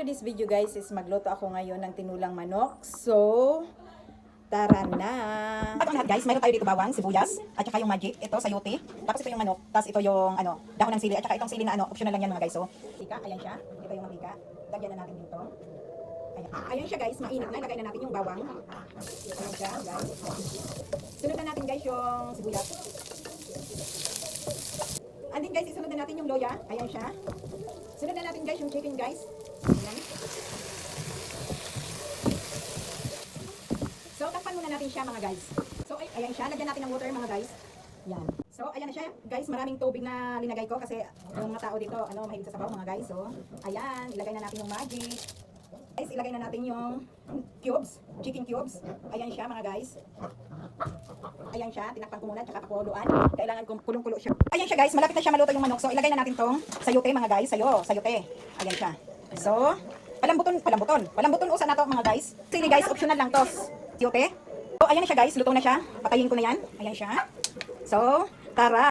today's video guys is magluto ako ngayon ng tinulang manok. So, tara na! Ito lahat guys, mayroon tayo dito bawang, sibuyas, at saka yung magic, ito sayote, tapos ito yung manok, tapos ito yung dahon ng sili, at saka itong sili na optional lang yan mga guys. So, mantika, ayan siya, ito yung mantika, lagyan na natin dito. Ayan siya guys, mainit na, lagay na natin yung bawang. Ayan siya guys. Sunod na natin guys yung sibuyas. And then guys, isunod na natin yung loya, ayan siya. Sunod na natin guys yung chicken guys. Ayan. So, takpan muna natin siya mga guys. So, ayan siya. Lagyan natin ng water mga guys. Yan. So, ayan na siya guys. Maraming tubig na linagay ko kasi yung mga tao dito, mahilig sa sabaw mga guys. So, ayan. Ilagay na natin yung magic. Guys, ilagay na natin yung cubes. Chicken cubes. Ayan siya mga guys. Ayan siya. Tinakpan ko muna. Tsaka pakuluan. Kailangan kong kulong-kulo siya. Ayan siya guys. Malapit na siya maluto yung manok. So, ilagay na natin tong sayote mga guys. Sayote. Ayan siya. So, palambuton usa na to mga guys. Sili guys, optional lang to. Sayote. So, ayan na siya guys. Luto na siya. Patayin ko na yan. Ayan siya. So, tara.